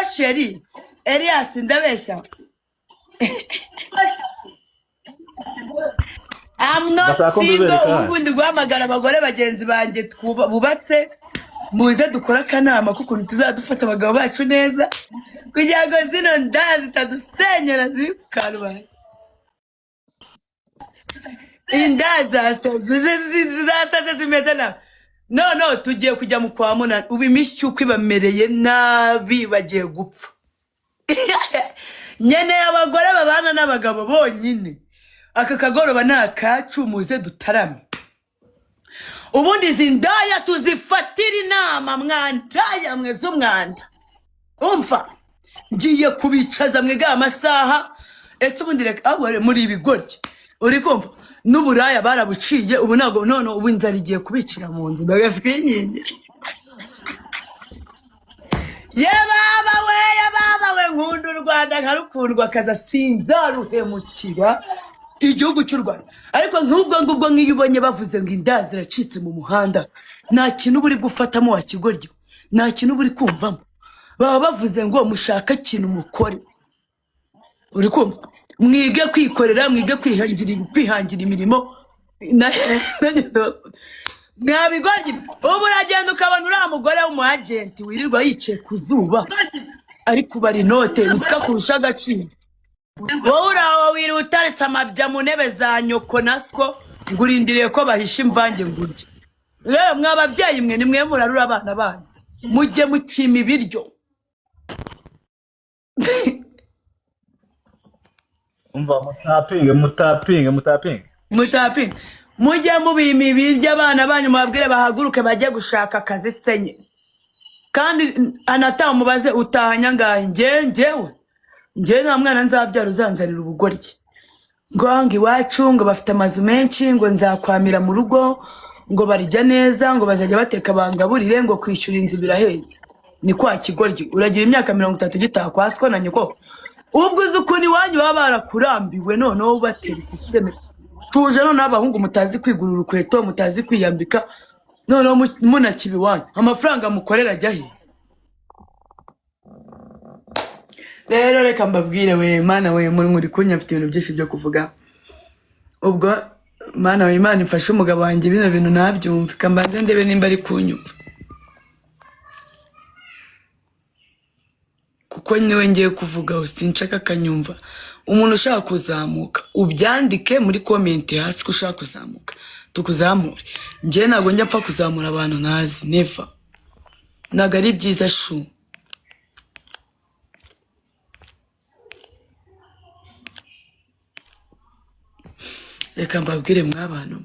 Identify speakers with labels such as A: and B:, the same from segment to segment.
A: sheri Elias ndabeshya I'm not single ubundi guhamagara abagore bagenzi banjye bubatse muze dukora akanama kuko tuzadufata abagabo bacu neza kugira ngo zino nda zitadusenyera zikarwaye indaza zizasaze zimeze nabi no tugiye kujya mu kwa munani ubu imishyuko ibamereye nabi bagiye gupfa nyene abagore babana n'abagabo bonyine aka kagoroba nakacu muze dutarame ubundi izi ndaya tuzifatira inama mwandaya mweze umwanda umva ngiye kubicaza mwega amasaha ese ubundi reka abore muri ibigoryi uri kumva n'uburaya barabuciye ubu nago none ubu inzara igiye kubicira mu nzu ndagaswinyingira ye baba we nkunda u Rwanda nkarukundwa kaza sinzaruhemukira igihugu cy'u Rwanda ariko ngubwo nk'iyo ubonye bavuze ngo inda ziracitse mu muhanda nta kintu buri gufatamo wa kigoryo nta kintu buri kumvamo baba bavuze ngo mushaka kintu mukore uri kumva mwige kwikorera mwige kwihangira imirimo mwabigoryi ubu uragenda ukabona uriya mugore w'umu agent wirirwa yicaye ku zuba ariko bari note uzika kurusha agaciro wowe uraho wiri utaretse amabya mu ntebe za nyoko naswo ngurindiriye ko bahisha imvange ngurye rero mwababyeyi mwe nimwe murarura abana banyu mujye mukima ibiryo
B: umva mutapinge
A: mujye mubima ibiryo abana banyu mubabwire bahaguruke bajye gushaka akazi senye kandi anataha mubaze utahanya ngahe njyewe nta mwana nzabyara uzanzanira ubugoryi ngo iwacu ngo bafite amazu menshi ngo nzakwamira mu rugo ngo barijya neza ngo bazajya bateka bangaburire ngo kwishyura inzu birahetse ni kwa kigoryi uragira imyaka 30 gitaha kwa siko na nyoko ubwo uzi ukuntu iwanyu baba barakurambiwe noneho ubatera isiseme tuje noneho abahungu mutazi kwigurira urukweto mutazi kwiyambika noneho munakiba iwanyu amafaranga mukorera ajya he rero reka mbabwire we mana we muri kunya mfite ibintu byinshi byo kuvuga ubwo mana we Imana imfashe umugabo wanjye bino bintu nabyumva kambanze ndebe nimba ari kunyumva kuko niwe ngiye kuvuga sinshaka kanyumva umuntu ushaka kuzamuka ubyandike muri comment hasi ko ushaka kuzamuka tukuzamure ngiye nago njya pfa kuzamura abantu nazi never nagari byiza shu reka mbabwire mw'abantu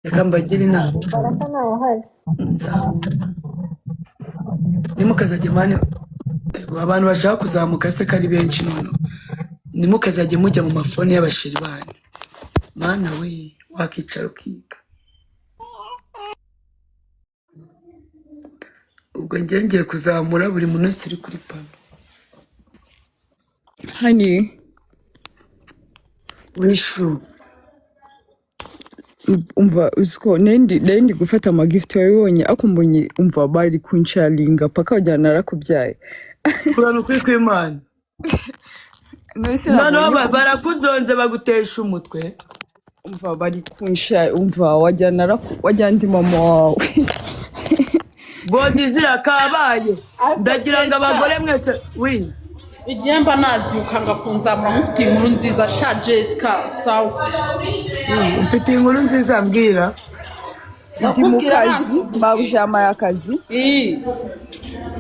A: reka mbagire inama
C: Baraka nawe hari
A: nzamura nimukazajya mani abantu bashaka kuzamuka se kari benshi none nimukazajya mujya mu mafone y'abashiri banyu mana we wakicara ukiga ubwo ngiye kuzamura buri muntu wese uri kuri pano
D: Honey,
A: wishu
D: umva uziko nendi gufata amagift wabibonye akumbonye umva bari kunsharinga paka wajyana narakubyaye
A: kurana ukuri kw'Imana none barakuzonze bagutesha umutwe
D: umva bari kunsha umva wajyana ndi mama wawe
A: godi zirakabaye ndagira ngo abagore mwese wi
E: igihemba nazi ukanga kunzamura mufite inkuru nziza sha Jessica sawa
A: mfite inkuru nziza mbwira
D: ndi mu kazi babujama y'akazi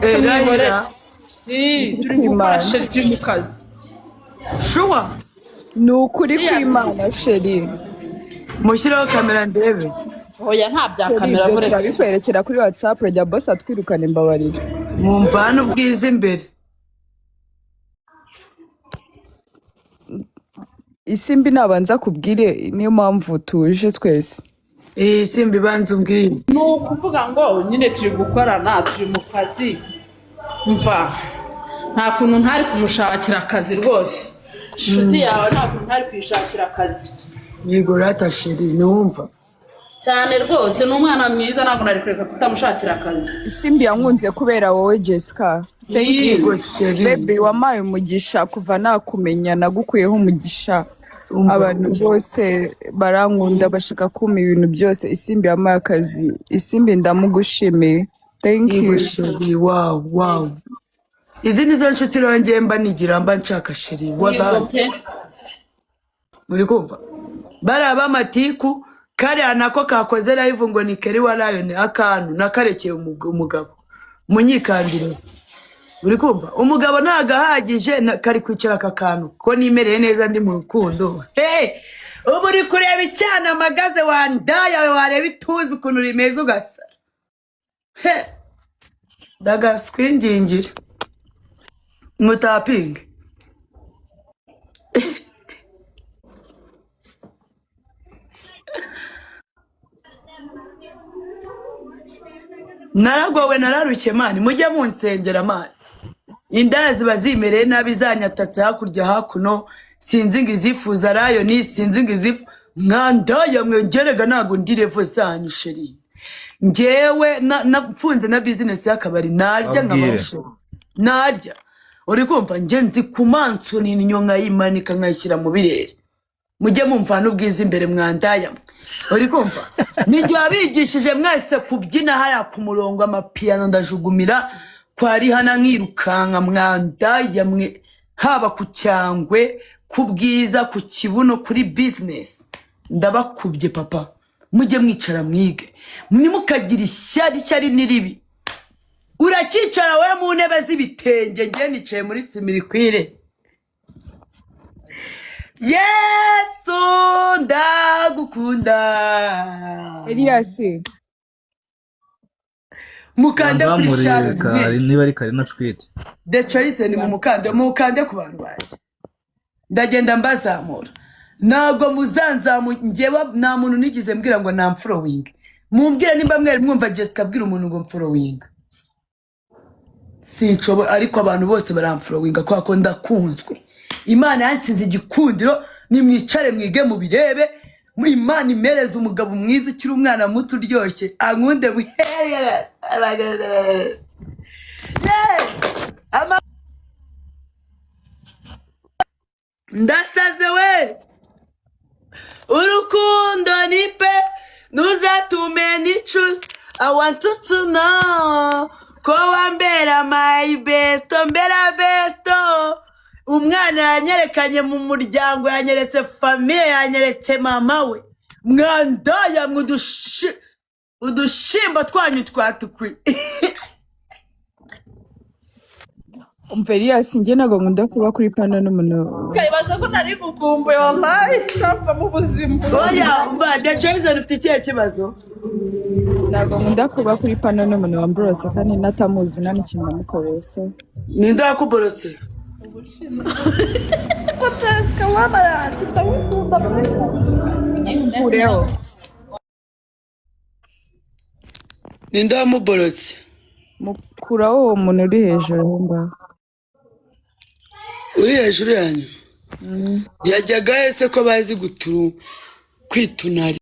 A: Rahira
E: turi gukora sheri turi mu kazi
A: shuwa
D: ni ukuri kw'Imana sheri
A: mushyiraho kamera ndebe
E: oya nta bya kamera buretse
D: turabikwerekera kuri WhatsApp rya boss atwirukane mbabarira
A: mwumva hano ubwiza imbere
D: isimbi nabanza kubwire niyo mpamvu tuje twese
A: simbi banza umbwire
E: ni ukuvuga ngo nyine turi gukorana turi mu kazi mva nta kuntu ntari kumushakira akazi rwose inshuti yawe nta kuntu ntari kwishakira akazi
A: yego rata sheri niwumva
E: cyane rwose, ni umwana mwiza, ntabwo nari kureka kutamushakira akazi.
D: Isimbi yankunze kubera wowe Jessica. Thank you.
A: Yego sheri.
D: Baby wamaye umugisha kuva nakumenya nagukuyeho umugisha. Abantu bose barankunda bashaka kuma ibintu byose. Isimbi yamaye akazi. Isimbi ndamugushimiye. Thank you.
A: Yego sheri. Wow. Izi nizo nshuti rongeye mba nigira mba nshaka sheri.
E: Yego pe.
A: Muri kumva? Bari bamatiku kare nako kakoze live ngo ni Keri wa Lion akantu nakarekeye umugabo. Munyikandire. Uri kumva? Umugabo ntagahagije kari kwicara akakantu ko nimereye neza ndi mu rukundo. Ubu uri kureba icyana amagaze wandaya wareba ituzi ukuntu rimeze ugasara. Dagaswingingira. Mutapinga. Naragowe nararuke mani mujye munsengera mani. Indaya ziba zimereye nabi zanyatatse hakurya hakuno sinzi ngo izifuza Lion sinzi ngo izifu nkandaya mwengerega nago ndirevo zanyu sheri. Ngewe nafunze na business y'akabari narya nk'amashuri. Narya. Uri kumva nje nzi kumansu ni inyonga yimanika nkayishyira mu birere. Mujye mumva n'ubwiza imbere mwandaya. Uri kumva? Nijye abigishije mwese kubyina haya ku murongo amapiano ndajugumira kwa Rihana nkirukanka mwandaya mwe haba ku cyangwe kubwiza ku kibuno kuri business. Ndabakubye papa. Mujye mwicara mwige. Mnimukagira ishyari niribi. Urakicara we mu ntebe z'ibitenge nge nicaye muri simirikwire. Yesu ndagukunda.
D: Elias.
A: Mukande kuri shari.
B: Niba ari Karina Sweet.
A: The choice ni mukande ku bantu baje. Ndagenda mbazamura. Nago muzanzamu ngewe nta muntu nigize mbwira ngo na following. Mumbwire nimba mwere mwumva Jessica abwira umuntu ngo following. Sincobo ariko abantu bose baramfollowinga kwa ko ndakunzwe. Imana yansize igikundiro nimwicare mwige mu birebe. Imana imereza umugabo mwiza ukiri umwana muto uryoshye ankunde wiherera. Ndasaze we. Urukundo nipe nuzatume nicuze. I want to know ko wambera my best mbera besto. Umwana yanyerekanye mu muryango yanyeretse famille yanyeretse mama we. Mwandaya udushimba twanyu twatukwi.
D: Elias nge nago nkunda kuba kuri pano n'umuntu.
E: Kayibaza ko nari gukumbuye wallahi shamba mu buzima.
A: Oya umva the Jason ufite ikihe kibazo?
D: Nago nkunda kuba kuri pano n'umuntu wamborotse kandi natamuzi nani kintu namukoreye so.
A: Ninde yakuborotse?
E: Jessica wana yati ndamukunda.
D: Ureo.
A: Ninde wamuborotse?
D: Mukuraho uwo muntu uri hejuru mba.
A: Uri hejuru yanyu? Yajyaga ese ko bazi kwitunari.